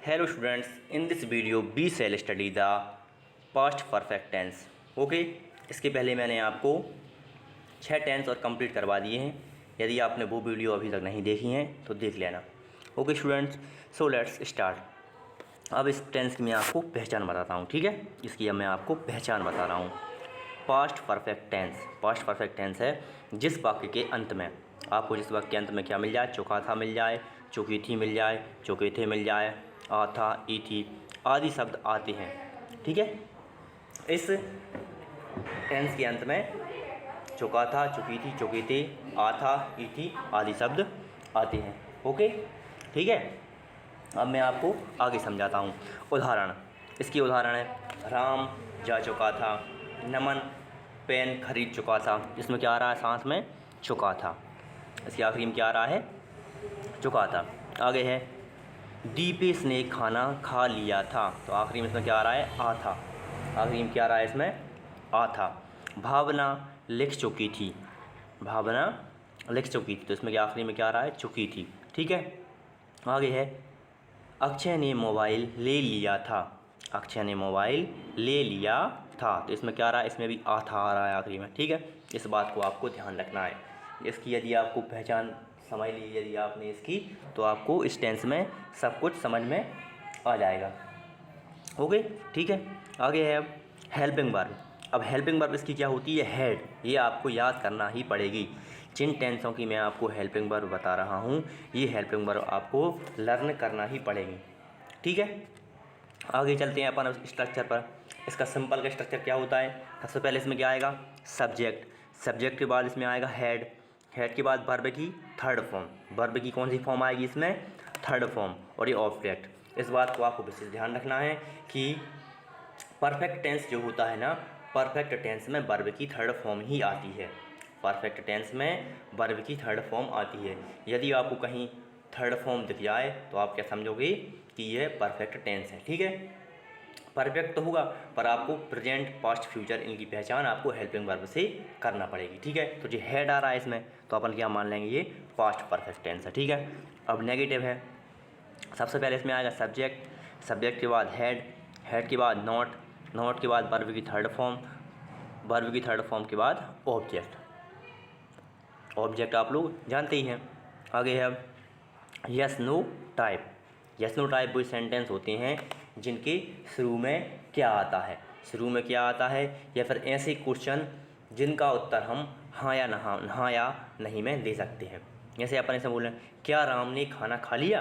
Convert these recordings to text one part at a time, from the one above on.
Hello students, in this video we shall study the past perfect tense. Okay, इसके पहले मैंने आपको 6 tense और कंप्लीट करवा दिए हैं। यदि आपने वो वीडियो अभी तक नहीं देखी हैं तो देख लेना। Okay students, so let's start. अब इस टेंस की मैं आपको पहचान बताता हूँ, ठीक है। इसकी अब मैं आपको पहचान बता रहा हूँ। Past perfect tense, past perfect tense है जिस वाक्य के अंत में आपको, जिस वाक्य के अंत में क्या मिल जाए, चुका था मिल जाए, चुकी थी मिल जाए, चुके थे मिल जाए, आ था, ई थी आदि शब्द आते हैं, ठीक है। इस टेंस के अंत में चुका था, चुकी थी, चुके थे, आ था, ई थी आदि शब्द आते हैं। ओके, ठीक है। अब मैं आपको आगे समझाता हूँ। उदाहरण, इसकी उदाहरण है राम जा चुका था, नमन पेन खरीद चुका था। इसमें क्या आ रहा है, सांस में चुका था। इसके आखिरी में क्या आ रहा है, चुका था। आगे है दीपेश ने खाना खा लिया था, तो आखिरी में इसमें क्या आ रहा है, आ था। आखिरी में क्या आ रहा है, इसमें आ था। भावना लिख चुकी थी, भावना लिख चुकी थी, तो इसमें क्या आखिरी में क्या आ रहा है, चुकी थी, ठीक है। आगे है अक्षय ने मोबाइल ले लिया था, अक्षय ने मोबाइल ले लिया था, तो इसमें क्या आ रहा है, इसमें भी आ था आ रहा है आखिरी में, ठीक है। इस बात को आपको ध्यान रखना है। इसकी यदि आपको पहचान समझ ली यदि आपने इसकी, तो आपको इस टेंस में सब कुछ समझ में आ जाएगा। ओके, ठीक है। आगे है अब हेल्पिंग वर्ब। अब हेल्पिंग वर्ब इसकी क्या होती है, हेड। ये आपको याद करना ही पड़ेगी। जिन टेंसों की मैं आपको हेल्पिंग वर्ब बता रहा हूँ, ये हेल्पिंग वर्ब आपको लर्न करना ही पड़ेगी, ठीक है। आगे चलते हैं अपन स्ट्रक्चर पर। इसका सिंपल का स्ट्रक्चर क्या होता है, सबसे पहले इसमें क्या आएगा, सब्जेक्ट। सब्जेक्ट के बाद इसमें आएगा हेड। हेड के बाद वर्ब की थर्ड फॉर्म। वर्ब की कौन सी फॉर्म आएगी इसमें, थर्ड फॉर्म, और ये ऑब्जेक्ट। इस बात को आपको विशेष ध्यान रखना है कि परफेक्ट टेंस जो होता है ना, परफेक्ट टेंस में वर्ब की थर्ड फॉर्म ही आती है। परफेक्ट टेंस में वर्ब की थर्ड फॉर्म आती है। यदि आपको कहीं थर्ड फॉर्म दिख जाए तो आप क्या समझोगे कि यह परफेक्ट टेंस है, ठीक है। परफेक्ट तो होगा, पर आपको प्रेजेंट पास्ट फ्यूचर इनकी पहचान आपको हेल्पिंग वर्ब से करना पड़ेगी, ठीक है। तो जो हेड आ रहा है इसमें, तो अपन क्या मान लेंगे, ये पास्ट परफेक्ट टेंस है, ठीक है। अब नेगेटिव है। सबसे पहले इसमें आएगा सब्जेक्ट, सब्जेक्ट के बाद हेड, हेड के बाद नॉट, नॉट के बाद वर्ब की थर्ड फॉर्म, वर्ब की थर्ड फॉर्म के बाद ऑब्जेक्ट। ऑब्जेक्ट आप लोग जानते ही हैं। आगे है yes no type. Yes no type वो सेंटेंस होते हैं जिनके शुरू में क्या आता है, शुरू में क्या आता है, या फिर ऐसे क्वेश्चन जिनका उत्तर हम हाँ या ना, हाँ या नहीं में दे सकते हैं। जैसे अपन ऐसे बोल रहे हैं, क्या राम ने खाना खा लिया,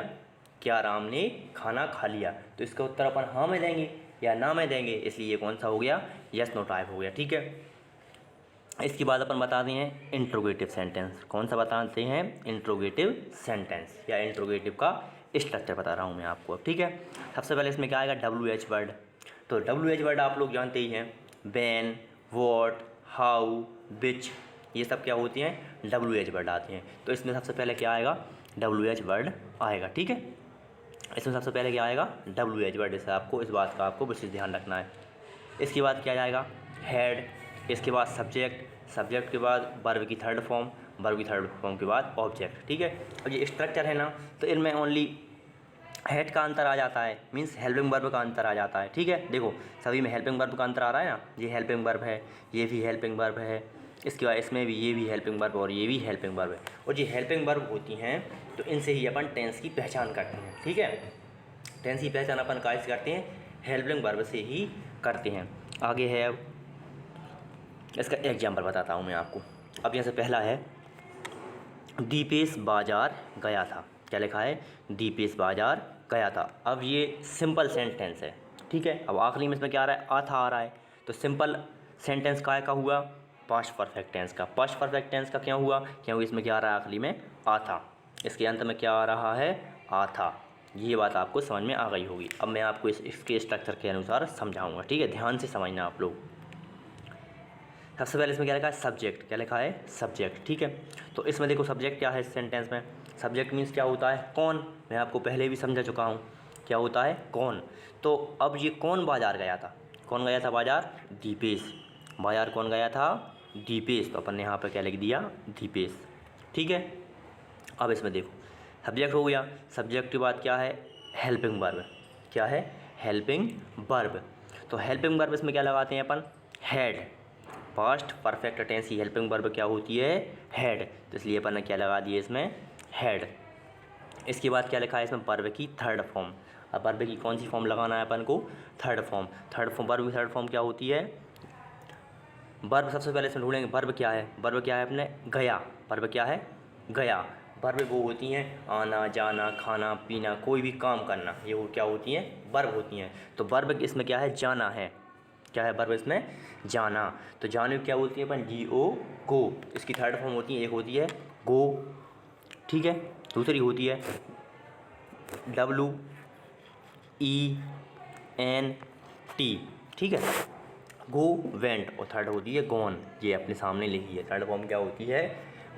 क्या राम ने खाना खा लिया, तो इसका उत्तर अपन हाँ में देंगे या ना में देंगे, इसलिए ये कौन सा हो गया, यस नो टाइप हो गया, ठीक है। इसके बाद अपन बताते हैं इंट्रोगेटिव सेंटेंस। कौन सा बताते हैं, इंट्रोगेटिव सेंटेंस, या इंट्रोगेटिव का स्ट्रक्चर बता रहा हूँ मैं आपको, ठीक है। सबसे पहले इसमें क्या आएगा, WH वर्ड। तो WH वर्ड आप लोग जानते ही हैं, व्हेन, व्हाट, हाउ, विच, ये सब क्या होती हैं, WH वर्ड आते हैं। तो इसमें सबसे पहले क्या आएगा, WH वर्ड आएगा, ठीक है। इसमें सबसे पहले क्या आएगा, WH वर्ड। जैसे आपको इस बात का आपको विशेष ध्यान रखना है। इसके बाद क्या जाएगा, हेड। इसके बाद सब्जेक्ट, सब्जेक्ट के बाद वर्ब की थर्ड फॉर्म, वर्ब की थर्ड फॉर्म के बाद ऑब्जेक्ट, ठीक है। अब ये स्ट्रक्चर है ना, तो इनमें ओनली हेड का अंतर आ जाता है, मींस हेल्पिंग वर्ब का अंतर आ जाता है, ठीक है। देखो सभी में हेल्पिंग वर्ब का अंतर आ रहा है ना, ये हेल्पिंग वर्ब है, ये भी हेल्पिंग वर्ब है, इसके बाद इसमें भी ये भी हेल्पिंग वर्ब और ये भी हेल्पिंग वर्ब है। और ये हेल्पिंग वर्ब होती हैं तो इनसे ही अपन टेंस की पहचान करते हैं, ठीक है। टेंस की पहचान अपन कैसे करते हैं, हेल्पिंग वर्ब से ही करते हैं। आगे है अब इसका एग्जाम्पल बताता हूँ मैं आपको। अब यहाँ से पहला है दीपेश बाजार गया था। क्या लिखा है, दीपेश बाजार गया था। अब ये सिंपल सेंटेंस है, ठीक है। अब आखिरी में इसमें क्या आ रहा है, आ था आ रहा है, तो सिंपल सेंटेंस का हुआ, पास्ट परफेक्ट टेंस का। पास्ट परफेक्ट टेंस का क्या हुआ, क्योंकि इसमें क्या आ रहा है, आखिरी में आ था, इसके अंत में क्या आ रहा है, आ था। ये बात आपको समझ में आ गई होगी। अब मैं आपको इसके स्ट्रक्चर के अनुसार समझाऊंगा, ठीक है। ध्यान से समझना आप लोग। सबसे पहले इसमें क्या लिखा है, सब्जेक्ट। क्या लिखा है, सब्जेक्ट, ठीक है। तो इसमें देखो सब्जेक्ट क्या है इस सेंटेंस में, सब्जेक्ट मीन्स क्या होता है, कौन। मैं आपको पहले भी समझा चुका हूँ क्या होता है, कौन। तो अब ये कौन बाजार गया था, कौन गया था बाजार, दीपेश। बाजार कौन गया था, दीपेश। तो अपन ने यहाँ पर क्या लिख दिया, दीपेश, ठीक है। अब इसमें देखो सब्जेक्ट हो गया, सब्जेक्ट के बाद क्या है, हेल्पिंग वर्ब। क्या है, हेल्पिंग वर्ब। तो हेल्पिंग वर्ब इसमें क्या लगाते हैं अपन, हैड। पास्ट परफेक्ट टेंस की हेल्पिंग वर्ब क्या होती है, हैड। तो इसलिए अपन ने क्या लगा दिया इसमें, हैड। इसके बाद क्या लिखा है इसमें, वर्ब की थर्ड फॉर्म। अब वर्ब की कौन सी फॉर्म लगाना है अपन को, थर्ड फॉर्म। वर्ब की थर्ड फॉर्म क्या होती है, वर्ब सबसे पहले इसमें ढूंढेंगे वर्ब क्या है, वर्ब क्या है अपने, गया। वर्ब क्या है, गया। वर्ब वो होती हैं आना जाना खाना पीना कोई भी काम करना, ये वो क्या होती हैं, वर्ब होती हैं। तो वर्ब इसमें क्या है, जाना है। क्या है वर्ब इसमें, जाना। तो जाने को क्या बोलती है अपन, गो। इसकी थर्ड फॉर्म होती है, एक होती है गो, ठीक है, दूसरी होती है WENT, ठीक है, गो वेंट। और थर्ड होती है गॉन, ये अपने सामने लिखी है, थर्ड फॉर्म क्या होती है,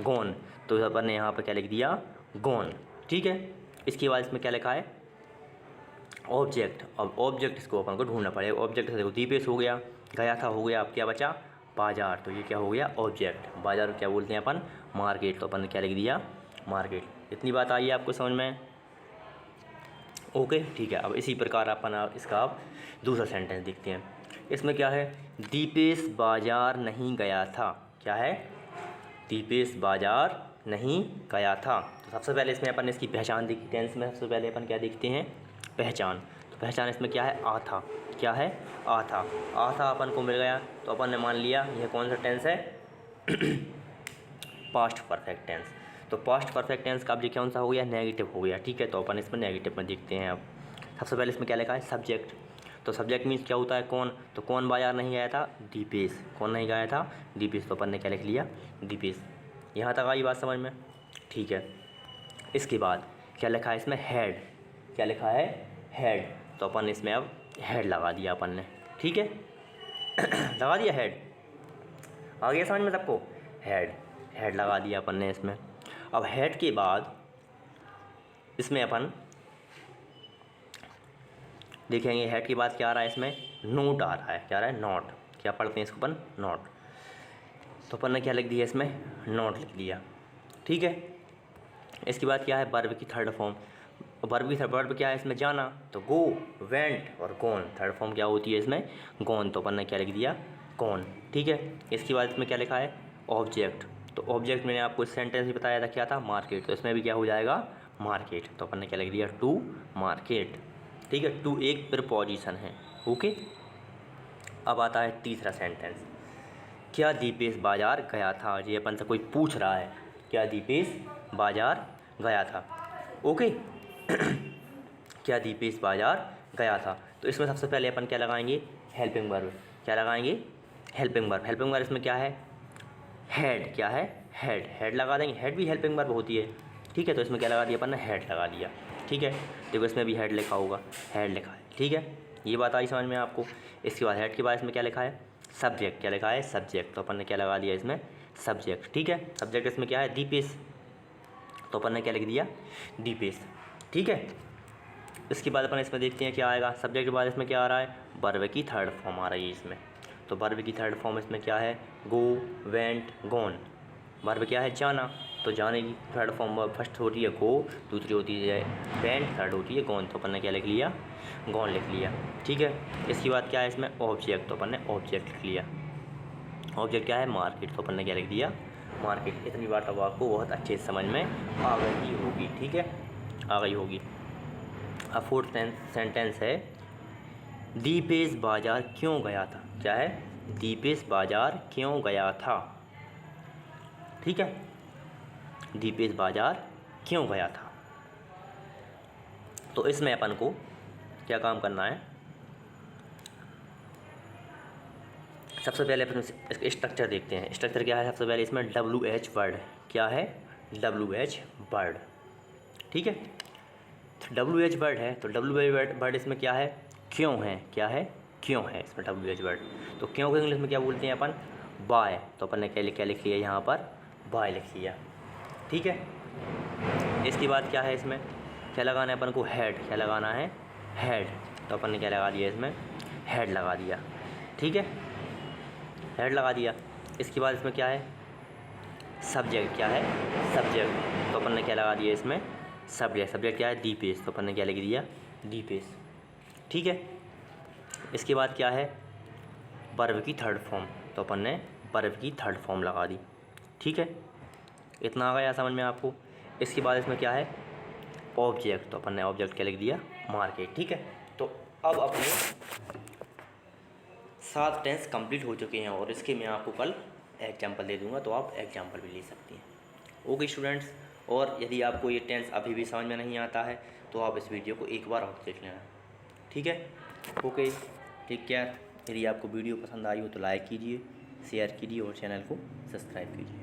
गॉन। तो अपन ने यहाँ पर क्या लिख दिया, गॉन, ठीक है। इसके बाद इसमें क्या लिखा है, ऑब्जेक्ट। अब ऑब्जेक्ट इसको अपन को ढूंढना पड़ेगा। ऑब्जेक्ट से देखो दीपेश हो गया, गया था हो गया, अब क्या बचा, बाजार। तो ये क्या हो गया, ऑब्जेक्ट। बाजार क्या बोलते हैं अपन, मार्केट। तो अपन ने क्या लिख दिया, मार्केट। इतनी बात आई है आपको समझ में, ओके, ठीक है। अब इसी प्रकार अपन इसका अब दूसरा सेंटेंस देखते हैं। इसमें क्या है, दीपेश बाजार नहीं गया था। क्या है, दीपेश बाजार नहीं गया था। तो सबसे पहले इसमें अपन इसकी पहचान देखी, टेंस में सबसे पहले अपन क्या देखते हैं, पहचान। तो पहचान इसमें क्या है, आ था। क्या है, आ था। आ था अपन को मिल गया, तो अपन ने मान लिया यह कौन सा टेंस है, पास्ट परफेक्ट टेंस। तो पास्ट परफेक्ट टेंस का अब ये कौन सा हो गया, नेगेटिव हो गया, ठीक है। तो अपन इसमें नेगेटिव में देखते हैं। अब सबसे पहले इसमें क्या लिखा है, सब्जेक्ट। तो सब्जेक्ट मीन्स क्या होता है, कौन। तो कौन बाजार नहीं गया था, दीपेश। कौन नहीं गया था, दीपेश। तो अपन ने क्या लिख लिया, दीपेश। यहाँ तक आई बात समझ में, ठीक है। इसके बाद क्या लिखा है इसमें, हेड। क्या लिखा है, हेड। तो अपन इसमें अब हेड लगा दिया अपन ने, ठीक है। लगा दिया हेड, आ गया समझ में सबको, हेड लगा दिया अपन ने इसमें। अब हेड के बाद इसमें अपन देखेंगे, हेड के बाद क्या आ रहा है इसमें, नोट आ रहा है। क्या आ रहा है, नोट। क्या पढ़ते हैं इसको अपन, नोट। तो अपन ने क्या लिख दिया इसमें, नोट लिख दिया, ठीक है। इसके बाद क्या है, वर्ब की थर्ड फॉर्म। वर्ब की थर्ड, वर्ब क्या है इसमें, जाना। तो गो, वेंट और गॉन। थर्ड फॉर्म क्या होती है इसमें, गॉन। तो अपन ने क्या लिख दिया, गॉन, ठीक है। इसके बाद इसमें क्या लिखा है, ऑब्जेक्ट। तो ऑब्जेक्ट मैंने आपको इस सेंटेंस में बताया था क्या था, मार्केट। तो इसमें भी क्या हो जाएगा, मार्केट। तो अपन ने क्या लिख दिया, टू मार्केट, ठीक है। टू एक प्रीपोजिशन है, ओके। अब आता है तीसरा सेंटेंस, क्या दीपेश बाजार गया था। ये अपन से कोई पूछ रहा है, क्या दीपेश बाजार गया था, ओके। क्या दीपेश बाजार गया था। तो इसमें सबसे पहले अपन क्या लगाएंगे, हेल्पिंग वर्ब। क्या लगाएंगे, हेल्पिंग वर्ब। हेल्पिंग वर्ब इसमें क्या है, हेड। क्या है, हेड लगा देंगे। हेड भी हेल्पिंग वर्ब होती है, ठीक है। तो इसमें क्या लगा दिया अपन ने, हेड लगा दिया, ठीक है। देखो इसमें भी हेड लिखा होगा, हेड लिखा है, ठीक है। ये बात आई समझ में आपको। इसके बाद हेड के बाद इसमें क्या लिखा है, सब्जेक्ट। क्या लिखा है, सब्जेक्ट। तो अपन ने क्या लगा दिया इसमें, सब्जेक्ट, ठीक है। सब्जेक्ट इसमें क्या है, दीपेश। तो अपन ने क्या लिख दिया, दीपेश, ठीक है। इसके बाद अपन इसमें देखते हैं क्या आएगा, सब्जेक्ट के बाद इसमें क्या आ रहा है, वर्ब की थर्ड फॉर्म आ रही है इसमें। तो वर्ब की थर्ड फॉर्म इसमें क्या है, गो, वेंट, गॉन। वर्ब क्या है, जाना। तो जाने की थर्ड फॉर्म फर्स्ट होती है गो, दूसरी होती है वेंट, थर्ड होती है गॉन। तो अपन ने क्या लिख लिया, गॉन लिख लिया, ठीक है। इसके बाद क्या है इसमें, ऑब्जेक्ट। तो अपन ने ऑब्जेक्ट लिख लिया। ऑब्जेक्ट क्या है, मार्केट। तो अपन ने क्या लिख दिया, मार्केट। इतनी बात अब आपको बहुत अच्छे से समझ में आ गई होगी, ठीक है, आ गई होगी। अब फोर्थ सेंटेंस है, दीपेश बाजार क्यों गया था। क्या है, दीपेश बाजार क्यों गया था, ठीक है। दीपेश बाजार क्यों गया था। तो इसमें अपन को क्या काम करना है, सबसे पहले अपन इसका स्ट्रक्चर देखते हैं। स्ट्रक्चर क्या है, सबसे पहले इसमें WH वर्ड। क्या है, WH वर्ड, ठीक है। WH वर्ड है, तो WH वर्ड इसमें क्या है, क्यों है। क्या है, क्यों है इसमें WH वर्ड। तो क्यों को इंग्लिश में क्या बोलते हैं अपन, वाई। तो अपन ने क्या लिख लिया यहाँ पर, वाई लिख लिया, ठीक है। इसके बाद क्या है इसमें, क्या लगाना है अपन को, हेड। क्या लगाना है, हेड। तो अपन ने क्या लगा दिया इसमें, हेड लगा दिया, ठीक है, हेड लगा दिया। इसके बाद इसमें क्या है, सब्जेक्ट। क्या है, सब्जेक्ट। तो अपन ने क्या लगा दिया इसमें, सब्जेक्ट। सब्जेक्ट क्या है, दीपेश। तो अपन ने क्या लिख दिया, दीपेश, ठीक है। इसके बाद क्या है, वर्ब की थर्ड फॉर्म, तो अपन ने वर्ब की थर्ड फॉर्म लगा दी। ठीक है, इतना आ गया समझ में आपको। इसके बाद इसमें क्या है, ऑब्जेक्ट, तो अपन ने ऑब्जेक्ट क्या लिख दिया, मार्केट। ठीक है, तो अब अपने 7 टेंस कंप्लीट हो चुके हैं और इसके मैं आपको कल एग्जाम्पल दे दूंगा, तो आप एग्जाम्पल भी ले सकती हैं। ओके स्टूडेंट्स, और यदि आपको ये टेंस अभी भी समझ में नहीं आता है तो आप इस वीडियो को एक बार और देख लेना। ठीक है, ओके, टेक केयर। यदि आपको वीडियो पसंद आई हो तो लाइक कीजिए, शेयर कीजिए और चैनल को सब्सक्राइब कीजिए।